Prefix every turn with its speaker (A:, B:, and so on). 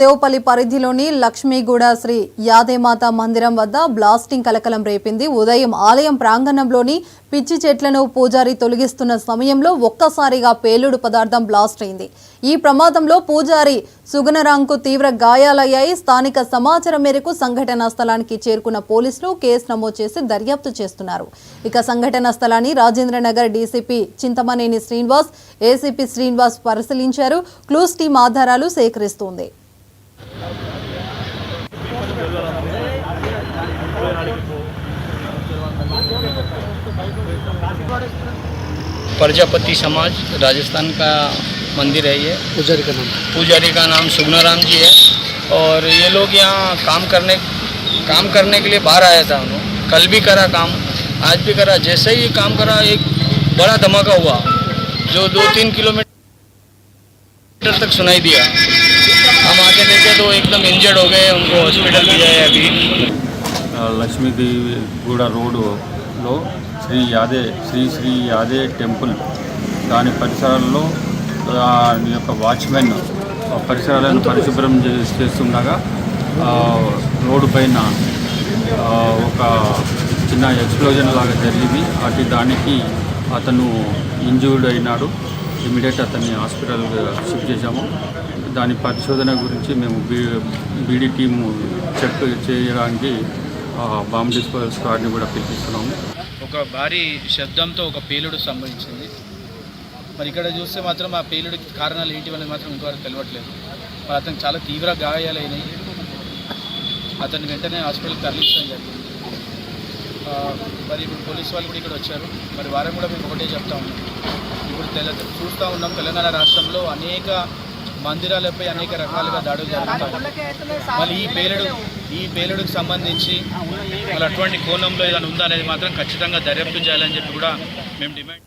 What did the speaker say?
A: దేవపల్లి పరిధిలోని లక్ష్మీగూడ శ్రీ యాదేమాత మందిరం వద్ద బ్లాస్టింగ్ కలకలం రేపింది. ఉదయం ఆలయం ప్రాంగణంలోని పిచ్చి చెట్లను పూజారి తొలగిస్తున్న సమయంలో ఒక్కసారిగా పేలుడు పదార్థం బ్లాస్ట్ అయింది. ఈ ప్రమాదంలో పూజారి సుగుణరాంకు తీవ్ర గాయాలయ్యాయి. స్థానిక సమాచారం మేరకు సంఘటనా స్థలానికి చేరుకున్న పోలీసులు కేసు నమోదు చేసి దర్యాప్తు చేస్తున్నారు. ఇక సంఘటనా స్థలాన్ని రాజేంద్రనగర్ డీసీపీ చింతమనేని శ్రీనివాస్, ఏసీపీ శ్రీనివాస్ పరిశీలించారు. క్లూస్ టీం ఆధారాలు సేకరిస్తోంది.
B: प्रजापति समाज राजस्थान का मंदिर है। ये पुजारी का नाम सुगनाराम जी है और ये लोग यहाँ काम करने के लिए बाहर आया था। उन्होंने कल भी करा काम, आज भी करा। जैसे ही काम करा एक बड़ा धमाका हुआ जो 2-3 किलोमीटर तक सुनाई दिया। हम आके देखे तो एकदम इंजर्ड हो गए, उनको हॉस्पिटल लिया है अभी।
C: लक्ष्मीदेवी गूड़ा रोड लो శ్రీ యాదే టెంపుల్ దాని పరిసరాల్లో వాచ్మెన్ పరిసరాలను పరిశుభ్రం చేస్తుండగా రోడ్డు పైన ఒక చిన్న ఎక్స్ప్లోజన్ లాగా జరిగింది. దానికి అతను ఇంజూర్డ్ అయినాడు. ఇమీడియట్ అతన్ని హాస్పిటల్ షిఫ్ట్ చేశాము. దాని పరిశోధన గురించి మేము బీడీ టీము చెక్ చేయడానికి బాంబ్ డిస్పోజల్ స్క్వాడ్ని కూడా పిలిపిస్తున్నాము.
D: ఒక భారీ శబ్దంతో ఒక పేలుడు సంభవించింది. మరి ఇక్కడ చూస్తే మాత్రం ఆ పేలుడికి కారణాలు ఏంటి అనేది మాత్రం ఇంతవరకు తెలియట్లేదు. మరి అతనికి చాలా తీవ్ర గాయాలైనాయి. అతన్ని వెంటనే హాస్పిటల్కి తరలించడం జరిగింది. మరి ఇప్పుడు పోలీసు వాళ్ళు కూడా ఇక్కడ వచ్చారు. మరి వారం కూడా మేము ఒకటే చెప్తా ఉన్నాం. ఇప్పుడు చూస్తూ ఉన్నాం, తెలంగాణ రాష్ట్రంలో అనేక మందిరాలపై అనేక రకాలుగా దాడులు జరుగుతాయి. మళ్ళీ ఈ పేలుడుకు సంబంధించి మళ్ళీ అటువంటి కోణంలో ఏదైనా ఉందా అనేది మాత్రం ఖచ్చితంగా దర్యాప్తు చేయాలని చెప్పి కూడా మేము డిమాండ్